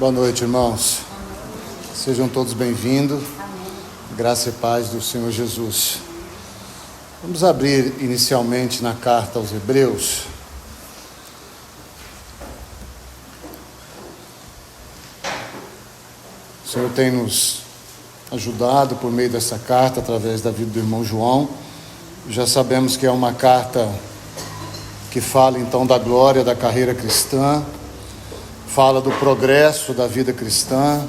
Boa noite, irmãos. Sejam todos bem-vindos. Graça e paz do Senhor Jesus. Vamos abrir inicialmente na carta aos Hebreus. O Senhor tem nos ajudado por meio dessa carta, através da vida do irmão João. Já sabemos que é uma carta que fala então da glória da carreira cristã, fala do progresso da vida cristã,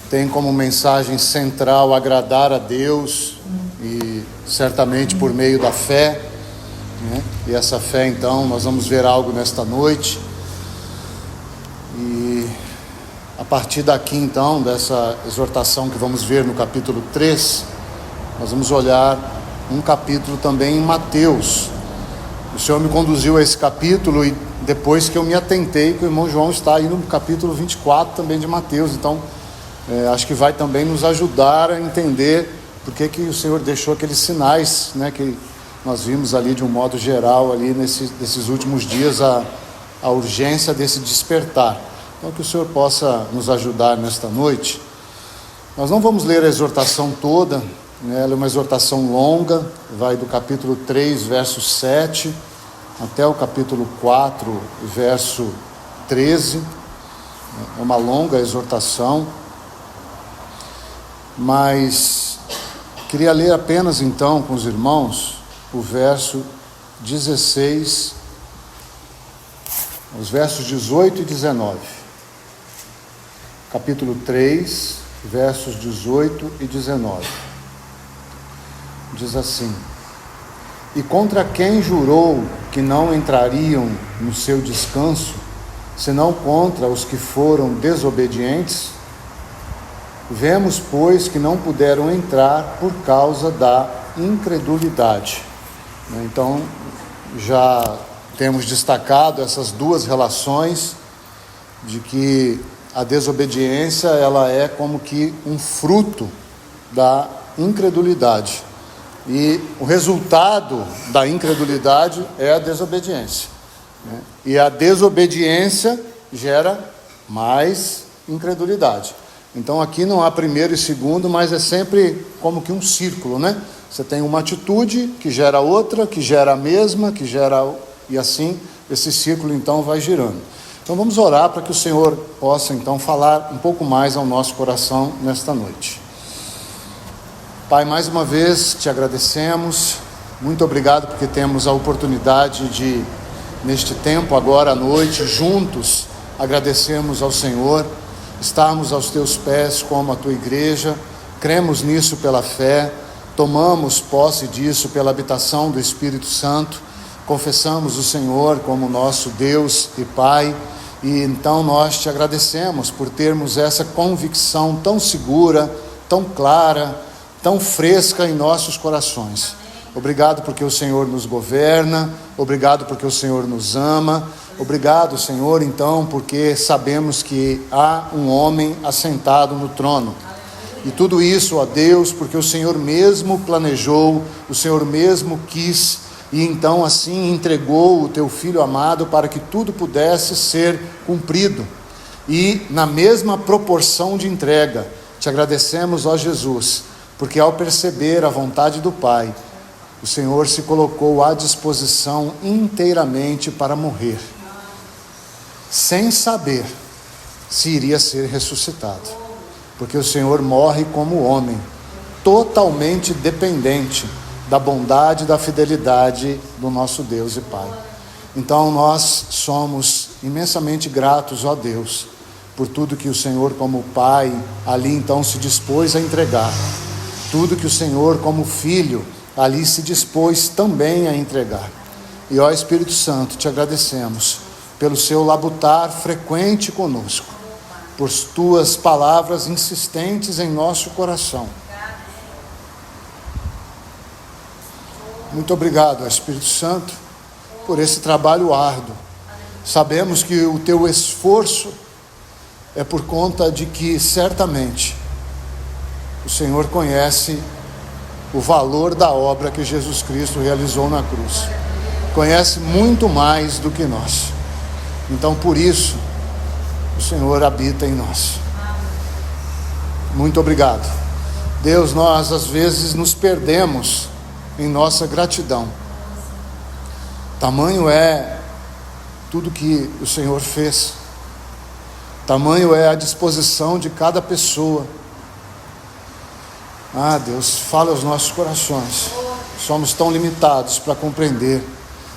tem como mensagem central agradar a Deus e certamente por meio da fé, né? E essa fé então, nós vamos ver algo nesta noite, e a partir daqui então, dessa exortação que vamos ver no capítulo 3, nós vamos olhar um capítulo também em Mateus. O Senhor me conduziu a esse capítulo e depois que eu me atentei que o irmão João está aí no capítulo 24 também de Mateus, então acho que vai também nos ajudar a entender por que o Senhor deixou aqueles sinais, né, que nós vimos ali de um modo geral ali nesses últimos dias, a urgência desse despertar. Então que o Senhor possa nos ajudar nesta noite. Nós não vamos ler a exortação toda, né, ela é uma exortação longa, vai do capítulo 3, verso 7, até o capítulo 4, verso 13, é uma longa exortação, mas queria ler apenas então com os irmãos o verso 16, os versos 18 e 19, capítulo 3, versos 18 e 19, diz assim: E contra quem jurou que não entrariam no seu descanso, senão contra os que foram desobedientes? Vemos, pois, que não puderam entrar por causa da incredulidade. Então, já temos destacado essas duas relações, de que a desobediência, ela é como que um fruto da incredulidade. E o resultado da incredulidade é a desobediência, né? E a desobediência gera mais incredulidade. Então aqui não há primeiro e segundo, mas é sempre como que um círculo, né? Você tem uma atitude que gera outra, que gera a mesma, que gera... E assim esse círculo então vai girando. Então vamos orar para que o Senhor possa então falar um pouco mais ao nosso coração nesta noite. Pai, mais uma vez te agradecemos, muito obrigado porque temos a oportunidade de, neste tempo agora à noite, juntos, agradecermos ao Senhor, estarmos aos teus pés como a tua igreja, cremos nisso pela fé, tomamos posse disso pela habitação do Espírito Santo, confessamos o Senhor como nosso Deus e Pai, e então nós te agradecemos por termos essa convicção tão segura, tão clara, tão fresca em nossos corações. Obrigado porque o Senhor nos governa, obrigado porque o Senhor nos ama, obrigado, Senhor, então, porque sabemos que há um homem assentado no trono. E tudo isso, ó Deus, porque o Senhor mesmo planejou, o Senhor mesmo quis, e então assim entregou o teu Filho amado para que tudo pudesse ser cumprido. E na mesma proporção de entrega, te agradecemos, ó Jesus, porque ao perceber a vontade do Pai, o Senhor se colocou à disposição inteiramente para morrer, sem saber se iria ser ressuscitado, porque o Senhor morre como homem, totalmente dependente da bondade e da fidelidade do nosso Deus e Pai. Então nós somos imensamente gratos, ó Deus, por tudo que o Senhor como Pai ali então se dispôs a entregar, tudo que o Senhor como Filho ali se dispôs também a entregar. E ó Espírito Santo, te agradecemos pelo seu labutar frequente conosco, por tuas palavras insistentes em nosso coração. Muito obrigado, Espírito Santo, por esse trabalho árduo. Sabemos que o teu esforço é por conta de que certamente o Senhor conhece o valor da obra que Jesus Cristo realizou na cruz. Conhece muito mais do que nós. Então, por isso, o Senhor habita em nós. Muito obrigado. Deus, nós às vezes nos perdemos em nossa gratidão. Tamanho é tudo que o Senhor fez. Tamanho é a disposição de cada pessoa. Ah, Deus, fala aos nossos corações. Somos tão limitados para compreender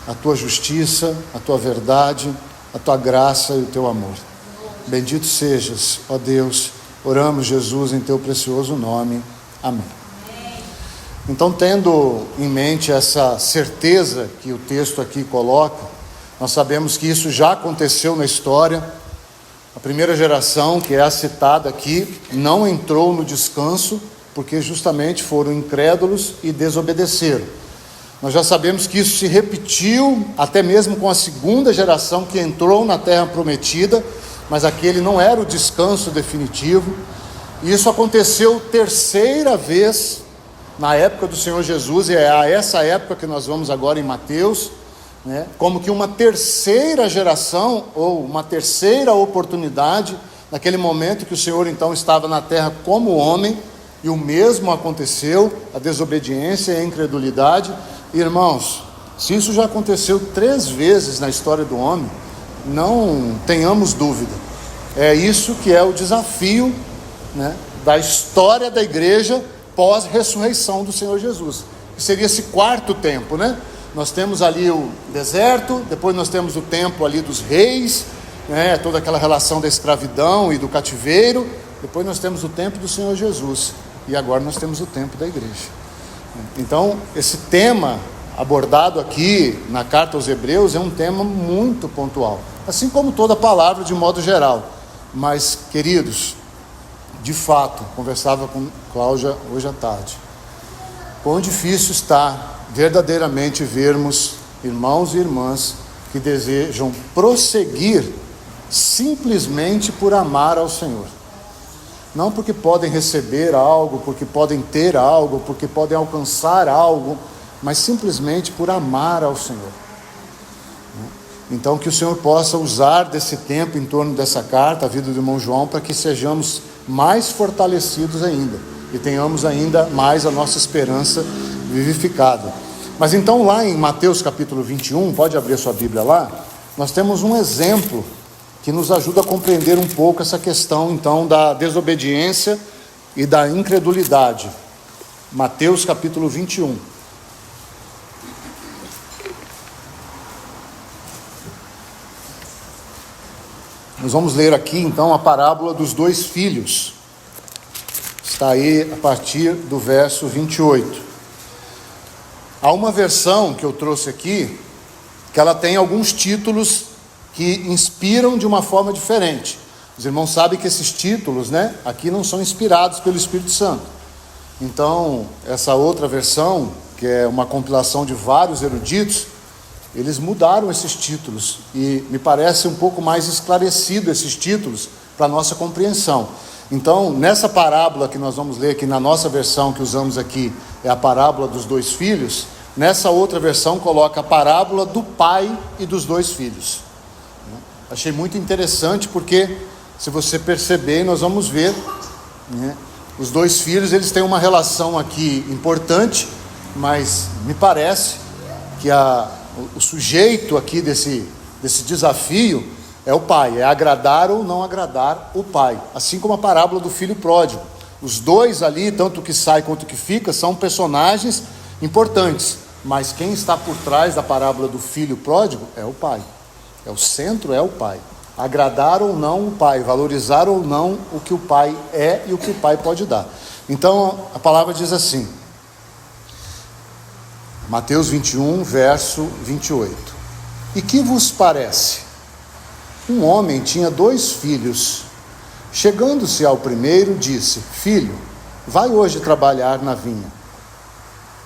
a Tua justiça, a Tua verdade, a Tua graça e o Teu amor. Bendito sejas, ó Deus. Oramos, Jesus, em Teu precioso nome. Amém. Então, tendo em mente essa certeza que o texto aqui coloca, nós sabemos que isso já aconteceu na história. A primeira geração, que é a citada aqui, não entrou no descanso, porque justamente foram incrédulos e desobedeceram. Nós já sabemos que isso se repetiu até mesmo com a segunda geração, que entrou na terra prometida, mas aquele não era o descanso definitivo. E isso aconteceu terceira vez na época do Senhor Jesus, e é a essa época que nós vamos agora em Mateus, né? Como que uma terceira geração, ou uma terceira oportunidade, naquele momento que o Senhor então estava na terra como homem, e o mesmo aconteceu, a desobediência e a incredulidade. Irmãos, se isso já aconteceu 3 vezes na história do homem, não tenhamos dúvida, é isso que é o desafio, né, da história da igreja pós-ressurreição do Senhor Jesus, que seria esse quarto tempo, né? Nós temos ali o deserto, depois nós temos o tempo ali dos reis, né, toda aquela relação da escravidão e do cativeiro, depois nós temos o tempo do Senhor Jesus, e agora nós temos o tempo da igreja. Então, esse tema abordado aqui na carta aos Hebreus é um tema muito pontual, assim como toda palavra de modo geral. Mas, queridos, de fato, conversava com Cláudia hoje à tarde, quão difícil está verdadeiramente vermos irmãos e irmãs que desejam prosseguir simplesmente por amar ao Senhor. Não porque podem receber algo, porque podem ter algo, porque podem alcançar algo, mas simplesmente por amar ao Senhor. Então, que o Senhor possa usar desse tempo em torno dessa carta, a vida do irmão João, para que sejamos mais fortalecidos ainda, e tenhamos ainda mais a nossa esperança vivificada. Mas então lá em Mateus capítulo 21, pode abrir sua Bíblia lá, nós temos um exemplo que nos ajuda a compreender um pouco essa questão então da desobediência e da incredulidade. Mateus capítulo 21. Nós vamos ler aqui então a parábola dos 2 filhos. Está aí a partir do verso 28. Há uma versão que eu trouxe aqui, que ela tem alguns títulos que inspiram de uma forma diferente. Os irmãos sabem que esses títulos, né, aqui não são inspirados pelo Espírito Santo. Então, essa outra versão, que é uma compilação de vários eruditos, eles mudaram esses títulos, e me parece um pouco mais esclarecido esses títulos para a nossa compreensão. Então, nessa parábola que nós vamos ler aqui, na nossa versão que usamos aqui, é a parábola dos 2 filhos, nessa outra versão coloca a parábola do pai e dos 2 filhos. Achei muito interessante porque, se você perceber, nós vamos ver, né, os 2 filhos, eles têm uma relação aqui importante, mas me parece que o sujeito aqui desse desafio é o pai, é agradar ou não agradar o pai, assim como a parábola do filho pródigo. Os 2 ali, tanto o que sai quanto o que fica, são personagens importantes, mas quem está por trás da parábola do filho pródigo é o pai, o centro é o pai. Agradar ou não o pai, valorizar ou não o que o pai é e o que o pai pode dar. Então a palavra diz assim, Mateus 21, verso 28. E que vos parece? Um homem tinha 2 filhos. Chegando-se ao primeiro, disse: Filho, vai hoje trabalhar na vinha.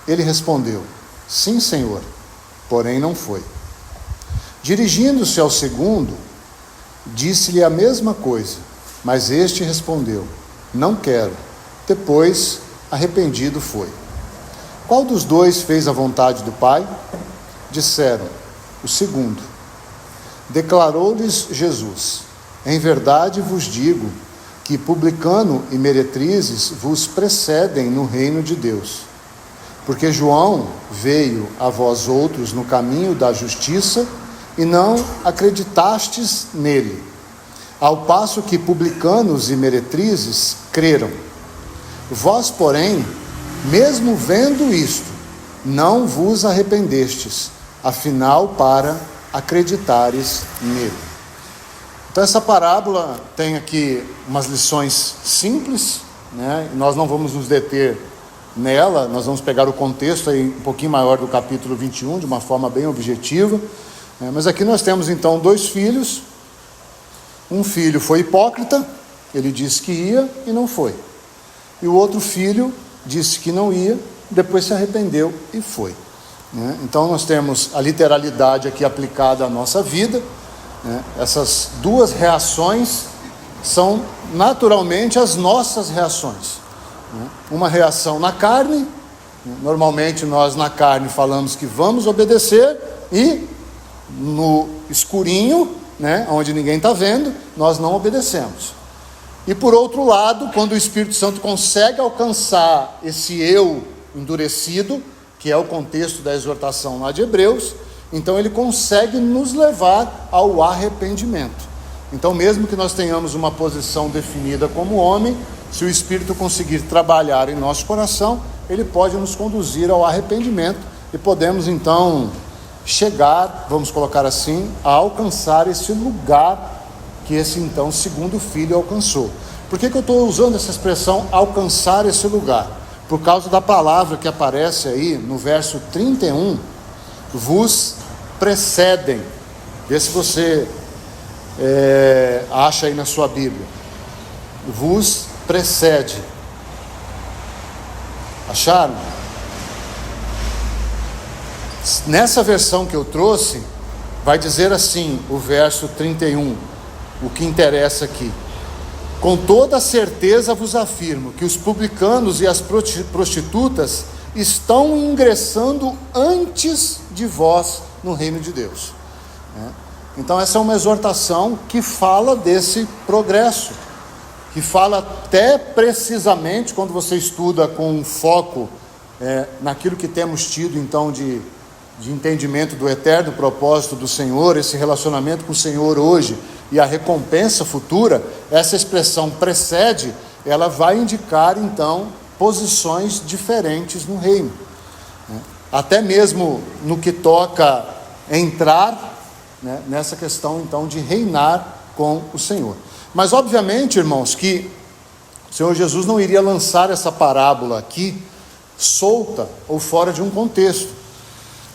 Ele respondeu: Sim, senhor. Porém não foi. Dirigindo-se ao segundo, disse-lhe a mesma coisa, mas este respondeu: Não quero. Depois, arrependido foi. Qual dos 2 fez a vontade do pai? Disseram: o segundo. Declarou-lhes Jesus: Em verdade vos digo que publicano e meretrizes vos precedem no reino de Deus. Porque João veio a vós outros no caminho da justiça e não acreditastes nele, ao passo que publicanos e meretrizes creram. Vós, porém, mesmo vendo isto, não vos arrependestes, afinal para acreditares nele. Então essa parábola tem aqui umas lições simples, né? Nós não vamos nos deter nela, nós vamos pegar o contexto aí um pouquinho maior do capítulo 21, de uma forma bem objetiva, mas aqui nós temos então dois filhos. Um filho foi hipócrita, ele disse que ia e não foi, e o outro filho disse que não ia, depois se arrependeu e foi, né? Então nós temos a literalidade aqui aplicada à nossa vida, né? Essas duas reações são naturalmente as nossas reações, né? Uma reação na carne, normalmente nós na carne falamos que vamos obedecer, e no escurinho, né, onde ninguém está vendo, nós não obedecemos. E por outro lado, quando o Espírito Santo consegue alcançar esse eu endurecido, que é o contexto da exortação lá de Hebreus, então ele consegue nos levar ao arrependimento. Então, mesmo que nós tenhamos uma posição definida como homem, se o Espírito conseguir trabalhar em nosso coração, ele pode nos conduzir ao arrependimento, e podemos então chegar, vamos colocar assim, a alcançar esse lugar que esse então segundo filho alcançou. Por que eu estou usando essa expressão alcançar esse lugar? Por causa da palavra que aparece aí no verso 31, vos precedem. Vê se você acha aí na sua Bíblia. Vos precede. Acharam? Nessa versão que eu trouxe, vai dizer assim, o verso 31, o que interessa aqui: com toda certeza vos afirmo que os publicanos e as prostitutas estão ingressando antes de vós no reino de Deus. Então essa é uma exortação que fala desse progresso, que fala até precisamente, quando você estuda com um foco naquilo que temos tido então de entendimento do eterno propósito do Senhor, esse relacionamento com o Senhor hoje e a recompensa futura, essa expressão precede, ela vai indicar então posições diferentes no reino, até mesmo no que toca entrar, né, nessa questão então de reinar com o Senhor. Mas obviamente, irmãos, que o Senhor Jesus não iria lançar essa parábola aqui solta ou fora de um contexto.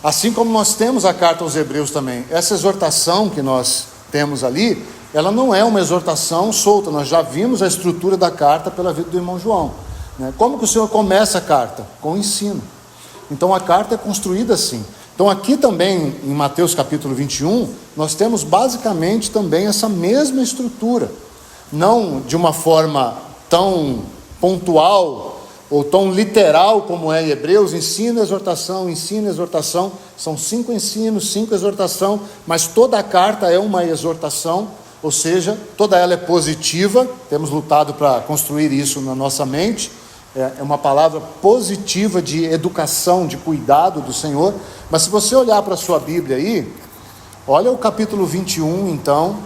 Assim como nós temos a carta aos Hebreus também, essa exortação que nós temos ali, ela não é uma exortação solta. Nós já vimos a estrutura da carta pela vida do irmão João, né? Como que o Senhor começa a carta? Com o ensino. Então a carta é construída assim. Então aqui também, em Mateus capítulo 21, nós temos basicamente também essa mesma estrutura, não de uma forma tão pontual ou tão literal como é em Hebreus, ensino, exortação, são 5 ensinos, 5 exortação, mas toda a carta é uma exortação, ou seja, toda ela é positiva. Temos lutado para construir isso na nossa mente, é uma palavra positiva de educação, de cuidado do Senhor. Mas se você olhar para a sua Bíblia aí, olha o capítulo 21 então,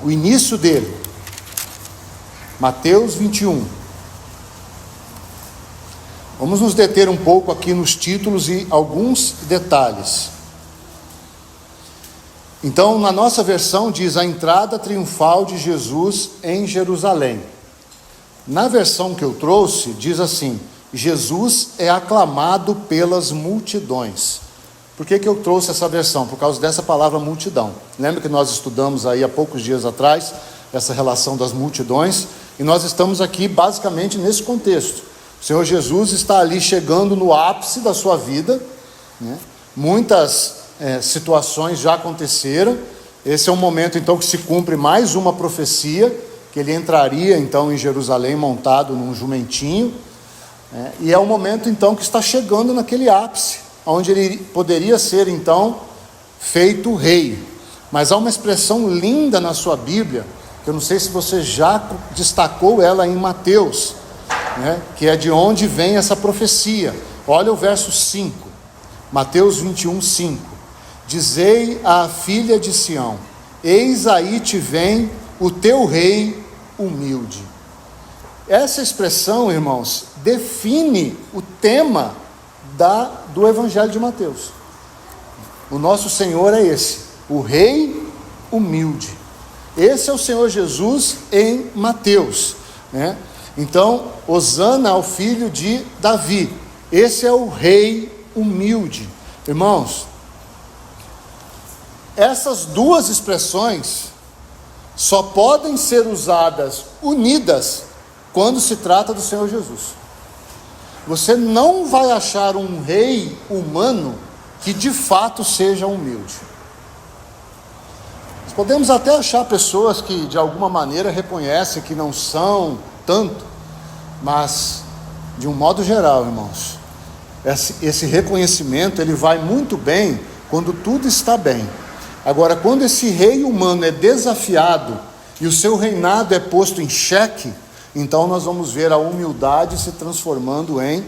o início dele, Mateus 21, vamos nos deter um pouco aqui nos títulos e alguns detalhes. Então, na nossa versão diz a entrada triunfal de Jesus em Jerusalém. Na versão que eu trouxe, diz assim: Jesus é aclamado pelas multidões. Por que eu trouxe essa versão? Por causa dessa palavra multidão. Lembra que nós estudamos aí há poucos dias atrás essa relação das multidões? E nós estamos aqui basicamente nesse contexto. O Senhor Jesus está ali chegando no ápice da sua vida, né? Muitas situações já aconteceram. Esse é um momento então que se cumpre mais uma profecia, que ele entraria então em Jerusalém montado num jumentinho, e é o momento então que está chegando naquele ápice, onde ele poderia ser então feito rei. Mas há uma expressão linda na sua Bíblia, que eu não sei se você já destacou ela em Mateus, né? Que é de onde vem essa profecia. Olha o verso 5, Mateus 21, 5. Dizei à filha de Sião: eis aí te vem o teu rei humilde. Essa expressão, irmãos, define o tema do Evangelho de Mateus. O nosso Senhor é esse, o rei humilde. Esse é o Senhor Jesus em Mateus, né? Então, hosana ao filho de Davi. Esse é o rei humilde. Irmãos, essas duas expressões só podem ser usadas unidas quando se trata do Senhor Jesus. Você não vai achar um rei humano que de fato seja humilde. Nós podemos até achar pessoas que de alguma maneira reconhecem que não são tanto, mas de um modo geral, irmãos, esse reconhecimento ele vai muito bem quando tudo está bem. Agora, quando esse rei humano é desafiado e o seu reinado é posto em xeque, então nós vamos ver a humildade se transformando em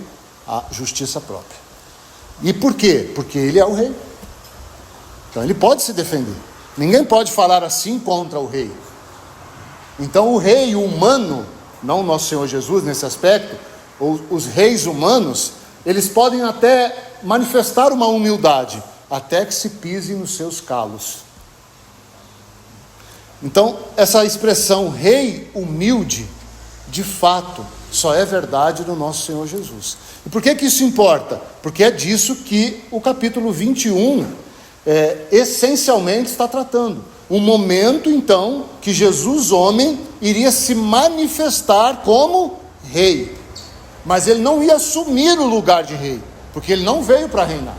a justiça própria. E por quê? Porque ele é o rei. Então ele pode se defender. Ninguém pode falar assim contra o rei. Então o rei humano, não o nosso Senhor Jesus nesse aspecto, ou os reis humanos, eles podem até manifestar uma humildade, até que se pise nos seus calos. Então, essa expressão rei humilde, de fato, só é verdade do nosso Senhor Jesus. E por que isso importa? Porque é disso que o capítulo 21 essencialmente está tratando. Um momento, então, que Jesus, homem, iria se manifestar como rei. Mas ele não ia assumir o lugar de rei, porque ele não veio para reinar.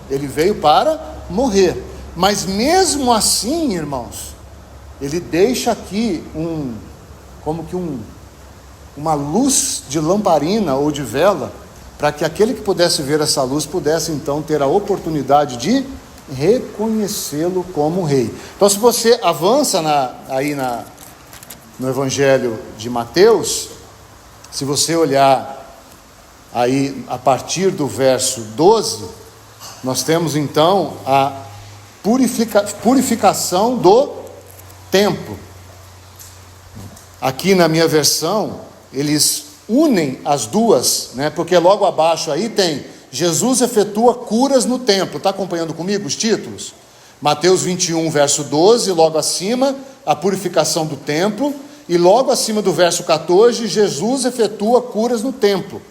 Ele veio para morrer. Mas mesmo assim, irmãos, ele deixa aqui uma luz de lamparina ou de vela, para que aquele que pudesse ver essa luz pudesse então ter a oportunidade de reconhecê-lo como rei. Então, se você avança no Evangelho de Mateus, se você olhar aí a partir do verso 12, nós temos então a purificação do templo. Aqui na minha versão, eles unem as duas, né? Porque logo abaixo aí tem Jesus efetua curas no templo. Está acompanhando comigo os títulos? Mateus 21, verso 12, logo acima, a purificação do templo. E logo acima do verso 14, Jesus efetua curas no templo.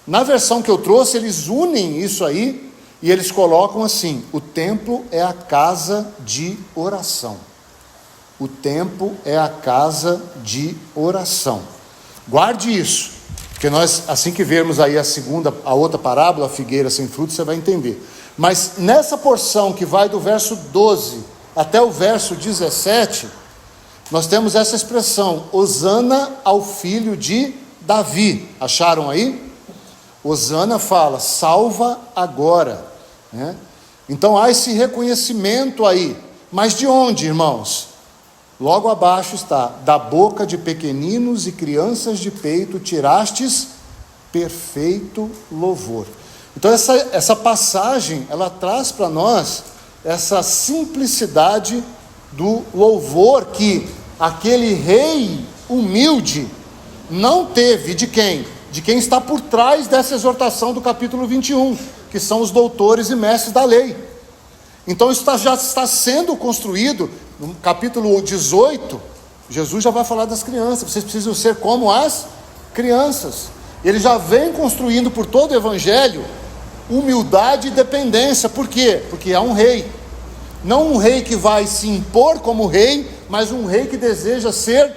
Na versão que eu trouxe, eles unem isso aí e eles colocam assim: o templo é a casa de oração. O templo é a casa de oração. Guarde isso, porque nós, assim que vermos aí a outra parábola, a figueira sem fruto, você vai entender. Mas nessa porção que vai do verso 12 até o verso 17, nós temos essa expressão: hosana ao filho de Davi. Acharam aí? Hosana fala, salva agora, né? Então há esse reconhecimento aí. Mas de onde, irmãos? Logo abaixo está: da boca de pequeninos e crianças de peito tirastes perfeito louvor. Então essa passagem, ela traz para nós essa simplicidade do louvor que aquele rei humilde não teve. De quem? De quem está por trás dessa exortação do capítulo 21, que são os doutores e mestres da lei. Então isso já está sendo construído. No capítulo 18, Jesus já vai falar das crianças. Vocês precisam ser como as crianças. Ele já vem construindo por todo o Evangelho humildade e dependência. Por quê? Porque há um rei. Não um rei que vai se impor como rei, mas um rei que deseja ser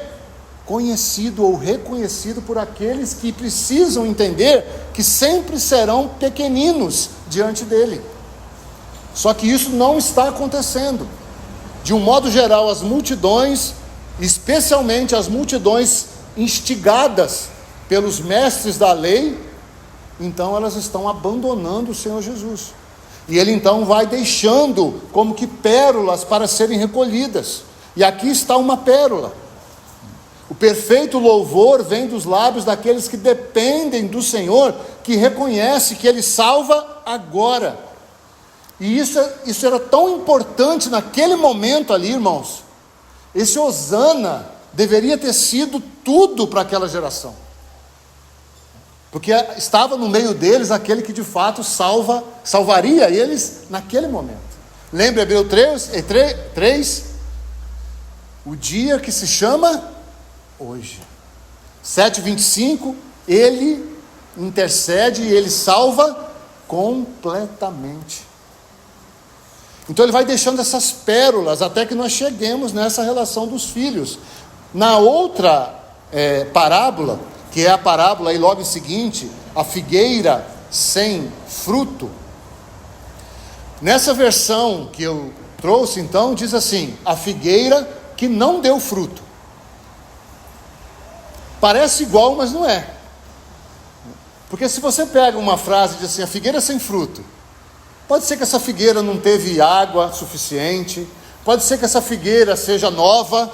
conhecido ou reconhecido por aqueles que precisam entender que sempre serão pequeninos diante dele. Só que isso não está acontecendo. De um modo geral, as multidões, especialmente as multidões instigadas pelos mestres da lei, então elas estão abandonando o Senhor Jesus. E ele então vai deixando como que pérolas para serem recolhidas. E aqui está uma pérola. O perfeito louvor vem dos lábios daqueles que dependem do Senhor, que reconhece que Ele salva agora. E isso era tão importante naquele momento ali, irmãos. Esse Hosana deveria ter sido tudo para aquela geração. Porque estava no meio deles aquele que de fato salvaria eles naquele momento. Lembra Hebreu 3? O dia que se chama hoje. 7:25, ele intercede e ele salva completamente. Então ele vai deixando essas pérolas até que nós cheguemos nessa relação dos filhos. Na outra parábola, que é a parábola aí logo em seguinte, a figueira sem fruto. Nessa versão que eu trouxe então, diz assim, a figueira que não deu fruto. Parece igual, mas não é. Porque se você pega uma frase e diz assim, a figueira sem fruto, pode ser que essa figueira não teve água suficiente, pode ser que essa figueira seja nova,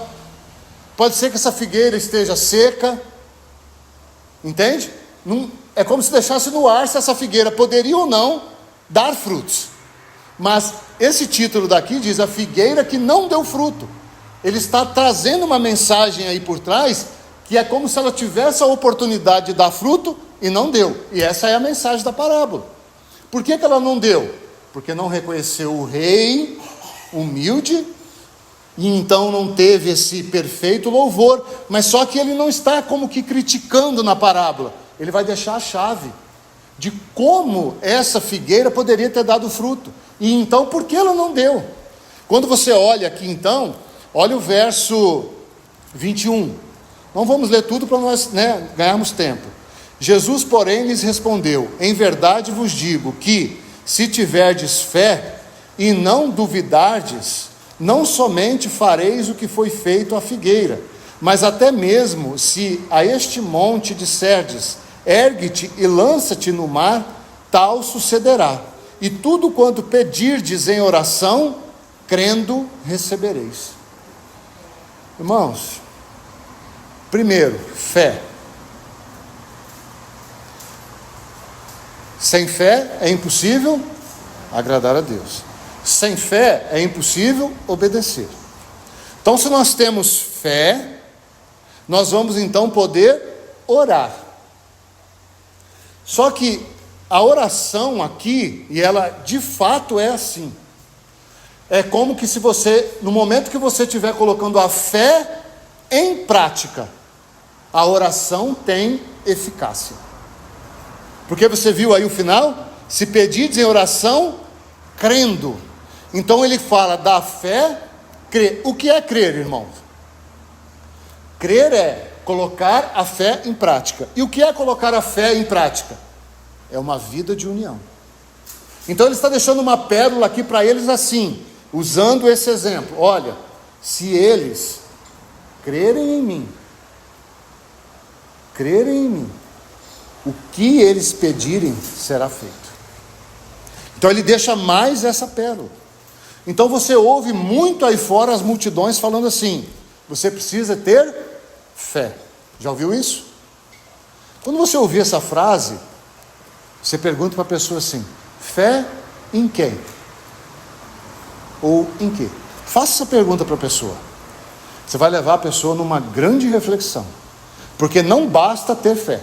pode ser que essa figueira esteja seca, entende? Não, é como se deixasse no ar se essa figueira poderia ou não dar frutos. Mas esse título daqui diz a figueira que não deu fruto. Ele está trazendo uma mensagem aí por trás, que é como se ela tivesse a oportunidade de dar fruto e não deu. E essa é a mensagem da parábola. Por que ela não deu? Porque não reconheceu o rei humilde, e então não teve esse perfeito louvor. Mas só que ele não está como que criticando na parábola. Ele vai deixar a chave de como essa figueira poderia ter dado fruto. E então, por que ela não deu? Quando você olha aqui então, olha o verso 21. Não vamos ler tudo para nós ganharmos tempo. Jesus, porém, lhes respondeu: em verdade vos digo que, se tiverdes fé e não duvidardes, não somente fareis o que foi feito à figueira, mas até mesmo se a este monte disserdes, ergue-te e lança-te no mar, tal sucederá. E tudo quanto pedirdes em oração, crendo, recebereis. Irmãos, primeiro, fé. Sem fé é impossível agradar a Deus. Sem fé é impossível obedecer. Então, se nós temos fé, nós vamos então poder orar. Só que a oração aqui, e ela de fato é assim, é como que se você, no momento que você estiver colocando a fé em prática, a oração tem eficácia. Porque você viu aí o final? Se pedirdes em oração, crendo. Então ele fala da fé, crer. O que é crer, irmãos? Crer é colocar a fé em prática. E o que é colocar a fé em prática? É uma vida de união. Então ele está deixando uma pérola aqui para eles assim, usando esse exemplo. Olha, se eles crerem em mim, o que eles pedirem será feito. Então ele deixa mais essa pérola. Então você ouve muito aí fora as multidões falando assim, você precisa ter fé. Já ouviu isso? Quando você ouvir essa frase, você pergunta para a pessoa assim, fé em quem? Ou em quê? Faça essa pergunta para a pessoa. Você vai levar a pessoa numa grande reflexão. Porque não basta ter fé.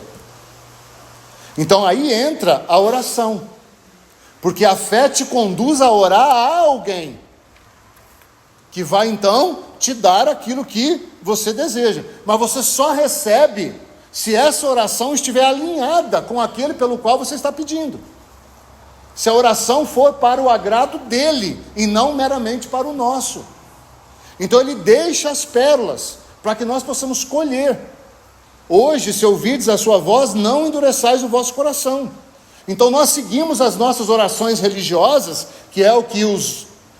Então aí entra a oração. Porque a fé te conduz a orar a alguém, que vai então te dar aquilo que você deseja. Mas você só recebe se essa oração estiver alinhada com aquele pelo qual você está pedindo. Se a oração for para o agrado dele e não meramente para o nosso. Então ele deixa as pérolas para que nós possamos colher. Hoje, se ouvirdes a sua voz, não endureçais o vosso coração. Então nós seguimos as nossas orações religiosas, que é o que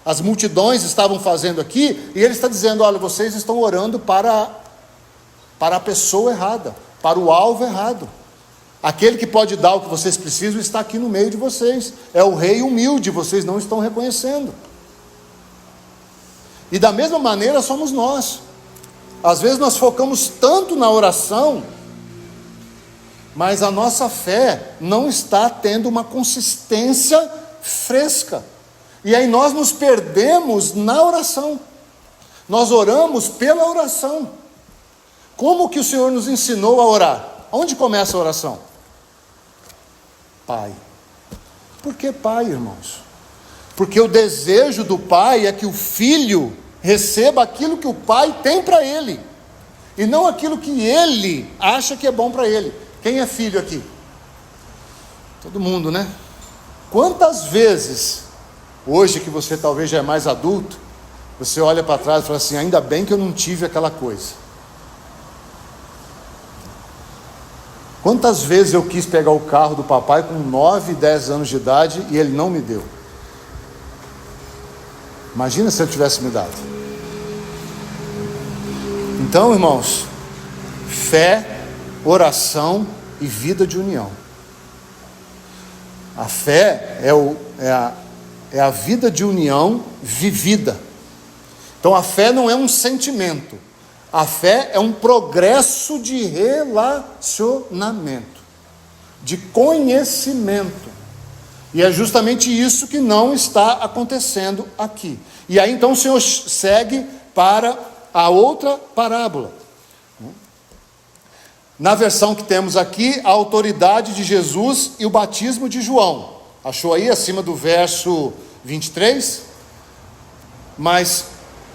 as multidões estavam fazendo aqui, e ele está dizendo, olha, vocês estão orando para a pessoa errada, para o alvo errado. Aquele que pode dar o que vocês precisam está aqui no meio de vocês. É o rei humilde, vocês não estão reconhecendo. E da mesma maneira somos nós. Às vezes nós focamos tanto na oração, mas a nossa fé não está tendo uma consistência fresca. E aí nós nos perdemos na oração. Nós oramos pela oração. Como que o Senhor nos ensinou a orar? Onde começa a oração? Pai. Por que Pai, irmãos? Porque o desejo do Pai é que o Filho receba aquilo que o Pai tem para ele, e não aquilo que ele acha que é bom para ele. Quem é filho aqui? Todo mundo, né? Quantas vezes, hoje que você talvez já é mais adulto, você olha para trás e fala assim: ainda bem que eu não tive aquela coisa. Quantas vezes eu quis pegar o carro do papai com 9, 10 anos de idade e ele não me deu? Imagina se ele tivesse me dado. Então, irmãos, fé, oração e vida de união. A fé é a vida de união vivida. Então a fé não é um sentimento. A fé é um progresso de relacionamento, de conhecimento. E é justamente isso que não está acontecendo aqui. E aí então o Senhor segue para a outra parábola. Na versão que temos aqui, a autoridade de Jesus e o batismo de João. Achou aí acima do verso 23? Mas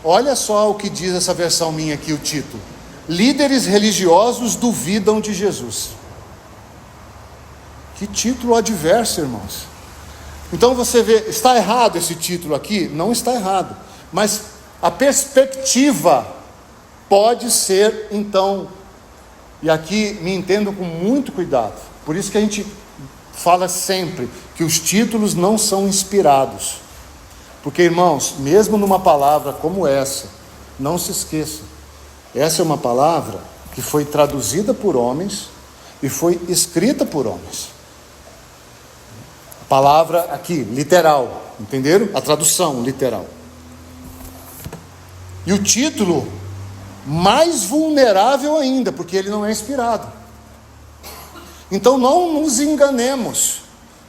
olha só o que diz essa versão minha aqui, o título: líderes religiosos duvidam de Jesus. Que título adverso, irmãos. Então você vê, está errado esse título aqui? Não está errado, mas a perspectiva pode ser, então, e aqui me entendo com muito cuidado, por isso que a gente fala sempre que os títulos não são inspirados, porque, irmãos, mesmo numa palavra como essa, não se esqueça, essa é uma palavra que foi traduzida por homens e foi escrita por homens. A palavra aqui, literal, entenderam? A tradução literal. E o título, mais vulnerável ainda, porque ele não é inspirado. Então não nos enganemos.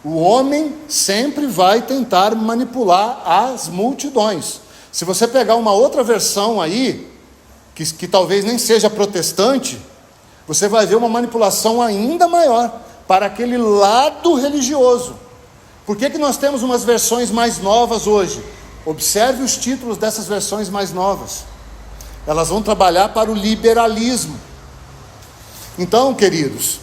O homem sempre vai tentar manipular as multidões. Se você pegar uma outra versão aí, que talvez nem seja protestante, você vai ver uma manipulação ainda maior para aquele lado religioso. Por que nós temos umas versões mais novas hoje? Observe os títulos dessas versões mais novas. Elas vão trabalhar para o liberalismo. Então, queridos,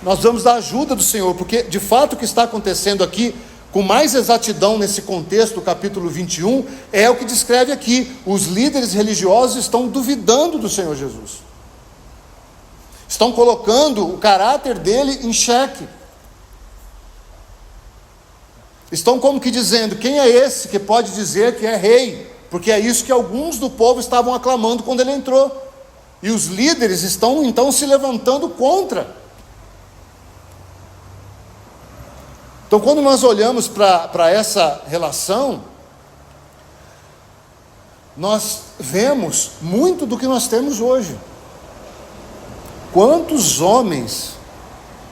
nós vamos dar ajuda do Senhor, porque de fato o que está acontecendo aqui, com mais exatidão nesse contexto, do capítulo 21, é o que descreve aqui: os líderes religiosos estão duvidando do Senhor Jesus, estão colocando o caráter dele em xeque, estão como que dizendo: quem é esse que pode dizer que é rei? Porque é isso que alguns do povo estavam aclamando quando ele entrou, e os líderes estão então se levantando contra. Então, quando nós olhamos para essa relação, nós vemos muito do que nós temos hoje. Quantos homens,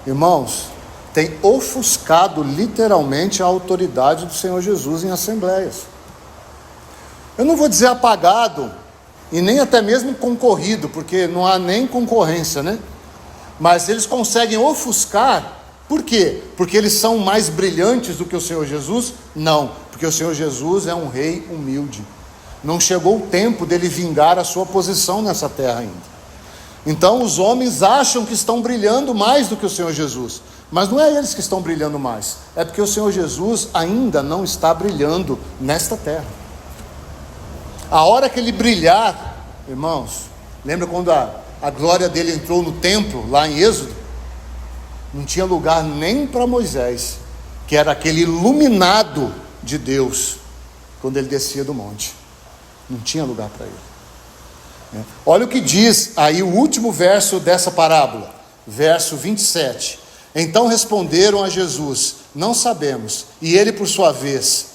irmãos, têm ofuscado literalmente a autoridade do Senhor Jesus em assembleias? Eu não vou dizer apagado, e nem até mesmo concorrido, porque não há nem concorrência, né? Mas eles conseguem ofuscar. Por quê? Porque eles são mais brilhantes do que o Senhor Jesus? Não, porque o Senhor Jesus é um rei humilde. Não chegou o tempo dele vingar a sua posição nessa terra ainda. Então os homens acham que estão brilhando mais do que o Senhor Jesus, mas não é eles que estão brilhando mais, é porque o Senhor Jesus ainda não está brilhando nesta terra. A hora que ele brilhar, irmãos, lembra quando a glória dele entrou no templo, lá em Êxodo? Não tinha lugar nem para Moisés, que era aquele iluminado de Deus, quando ele descia do monte. Não tinha lugar para ele. Olha o que diz aí o último verso dessa parábola, verso 27. Então responderam a Jesus: não sabemos. E ele, por sua vez,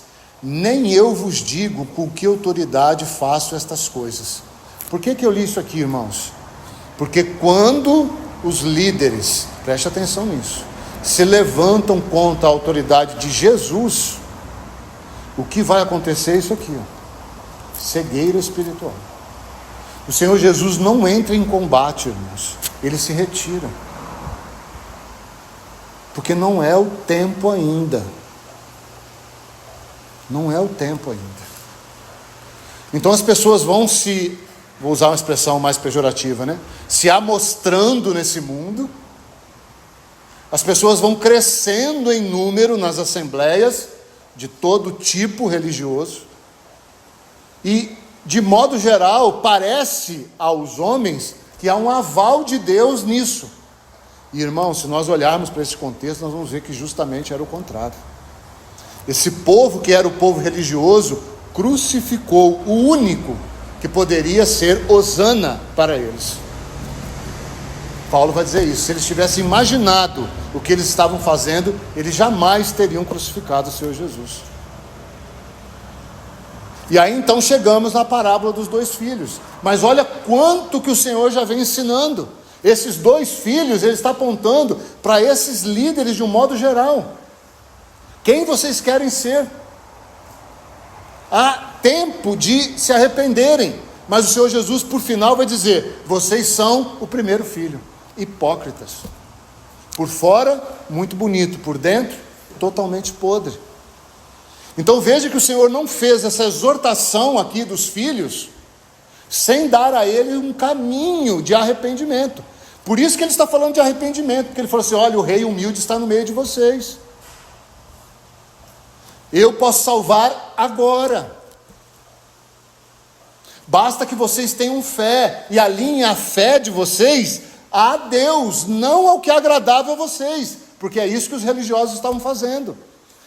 nem eu vos digo com que autoridade faço estas coisas. Por que eu li isso aqui, irmãos? Porque quando os líderes, preste atenção nisso, se levantam contra a autoridade de Jesus, o que vai acontecer é isso aqui, ó, cegueira espiritual. O Senhor Jesus não entra em combate, irmãos, ele se retira, porque não é o tempo ainda. Não é o tempo ainda. Então as pessoas vão se, vou usar uma expressão mais pejorativa, né? Se amostrando nesse mundo. As pessoas vão crescendo em número nas assembleias de todo tipo religioso. E, de modo geral, parece aos homens que há um aval de Deus nisso. E, irmãos, se nós olharmos para esse contexto, nós vamos ver que justamente era o contrário. Esse povo que era o povo religioso crucificou o único que poderia ser hosana para eles. Paulo vai dizer isso. Se eles tivessem imaginado o que eles estavam fazendo, eles jamais teriam crucificado o Senhor Jesus. E aí então chegamos na parábola dos 2 filhos. Mas olha quanto que o Senhor já vem ensinando. Esses 2 filhos, ele está apontando para esses líderes de um modo geral. Quem vocês querem ser? Há tempo de se arrependerem. Mas o Senhor Jesus, por final, vai dizer: vocês são o primeiro filho, hipócritas. Por fora, muito bonito, por dentro, totalmente podre. Então veja que o Senhor não fez essa exortação aqui dos filhos sem dar a eles um caminho de arrependimento. Por isso que ele está falando de arrependimento, porque ele falou assim: olha, o rei humilde está no meio de vocês. Eu posso salvar agora. Basta que vocês tenham fé e alinhem a fé de vocês a Deus, não ao que é agradável a vocês, porque é isso que os religiosos estavam fazendo,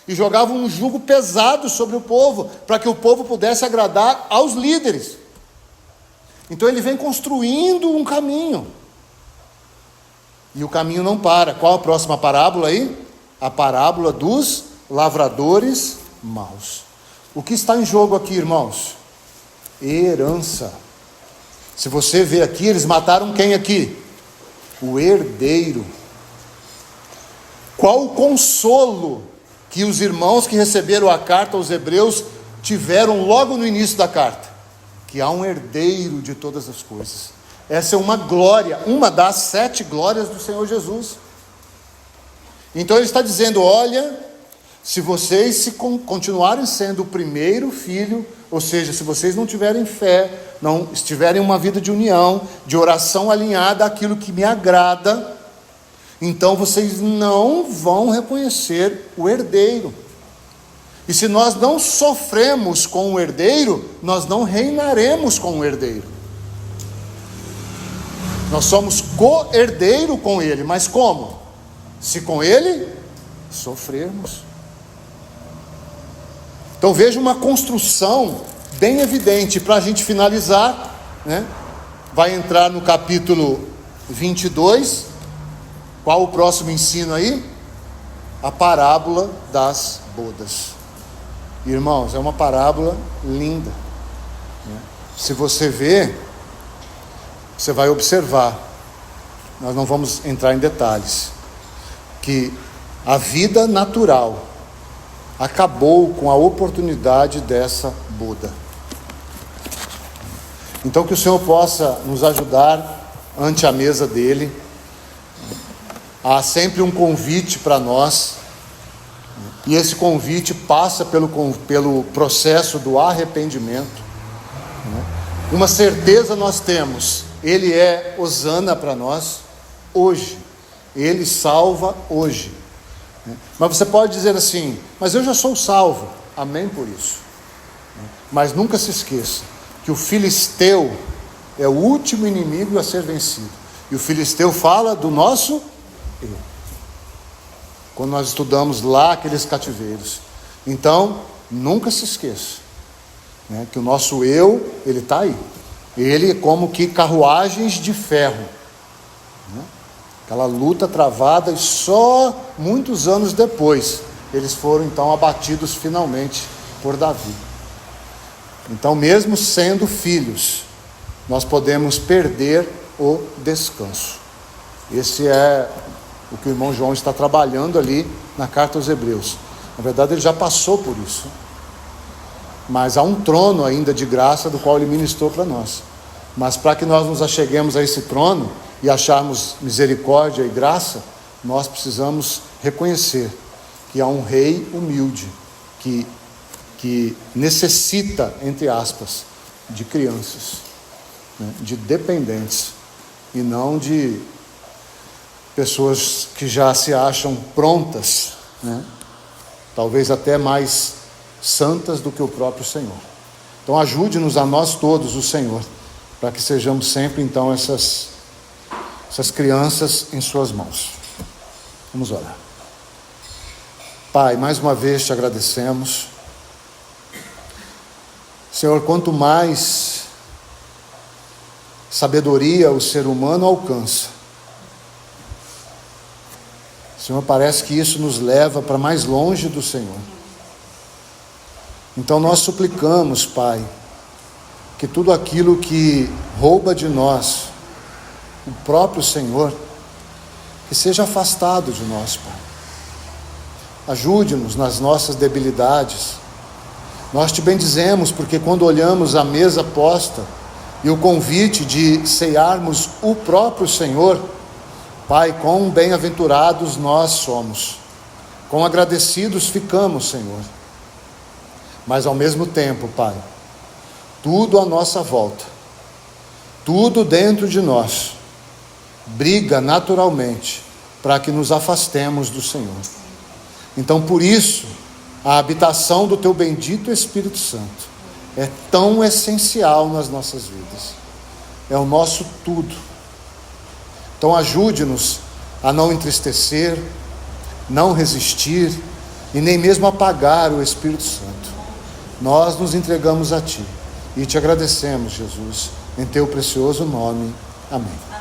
e jogavam um jugo pesado sobre o povo, para que o povo pudesse agradar aos líderes. Então ele vem construindo um caminho, e o caminho não para. Qual a próxima parábola aí? A parábola dos lavradores maus. O que está em jogo aqui, irmãos? Herança. Se você ver aqui, eles mataram quem aqui? O herdeiro. Qual o consolo que os irmãos que receberam a carta aos Hebreus tiveram logo no início da carta? Que há um herdeiro de todas as coisas. Essa é uma glória, uma das 7 glórias do Senhor Jesus. Então ele está dizendo: olha, se vocês continuarem sendo o primeiro filho, ou seja, se vocês não tiverem fé, não estiverem uma vida de união, de oração alinhada àquilo que me agrada, então vocês não vão reconhecer o herdeiro. E se nós não sofremos com o herdeiro, nós não reinaremos com o herdeiro. Nós somos co-herdeiro com ele, mas como? Se com ele sofrermos. Então veja uma construção bem evidente. Para a gente finalizar, né? Vai entrar no capítulo 22. Qual o próximo ensino aí? A parábola das bodas. Irmãos, é uma parábola linda, né? Se você ver, você vai observar, nós não vamos entrar em detalhes, que a vida natural acabou com a oportunidade dessa boda. Então que o Senhor possa nos ajudar ante a mesa dele. Há sempre um convite para nós, e esse convite passa pelo processo do arrependimento. Uma certeza nós temos: ele é hosana para nós hoje, ele salva hoje. Mas você pode dizer assim: mas eu já sou salvo. Amém por isso. Mas nunca se esqueça que o filisteu é o último inimigo a ser vencido. E o filisteu fala do nosso eu, quando nós estudamos lá aqueles cativeiros. Então, nunca se esqueça, né, que o nosso eu, ele está aí. Ele é como que carruagens de ferro, né? Aquela luta travada, e só muitos anos depois eles foram então abatidos finalmente por Davi. Então, mesmo sendo filhos, nós podemos perder o descanso. Esse é o que o irmão João está trabalhando ali na carta aos Hebreus. Na verdade, ele já passou por isso. Mas há um trono ainda de graça do qual ele ministrou para nós. Mas para que nós nos acheguemos a esse trono e acharmos misericórdia e graça, nós precisamos reconhecer que há um rei humilde que necessita, entre aspas, de crianças, né, de dependentes, e não de pessoas que já se acham prontas, né, talvez até mais santas do que o próprio Senhor. Então ajude-nos a nós todos, o Senhor, para que sejamos sempre então essas crianças em suas mãos. Vamos orar. Pai, mais uma vez te agradecemos. Senhor, quanto mais sabedoria o ser humano alcança, Senhor, parece que isso nos leva para mais longe do Senhor. Então nós suplicamos, Pai, que tudo aquilo que rouba de nós o próprio Senhor, que seja afastado de nós, Pai. Ajude-nos nas nossas debilidades. Nós te bendizemos porque quando olhamos a mesa posta e o convite de cearmos o próprio Senhor, Pai, quão bem-aventurados nós somos, quão agradecidos ficamos, Senhor. Mas ao mesmo tempo, Pai, tudo à nossa volta, tudo dentro de nós, briga naturalmente para que nos afastemos do Senhor. Então, por isso, a habitação do Teu bendito Espírito Santo é tão essencial nas nossas vidas. É o nosso tudo. Então, ajude-nos a não entristecer, não resistir e nem mesmo apagar o Espírito Santo. Nós nos entregamos a Ti e te agradecemos, Jesus, em Teu precioso nome. Amém.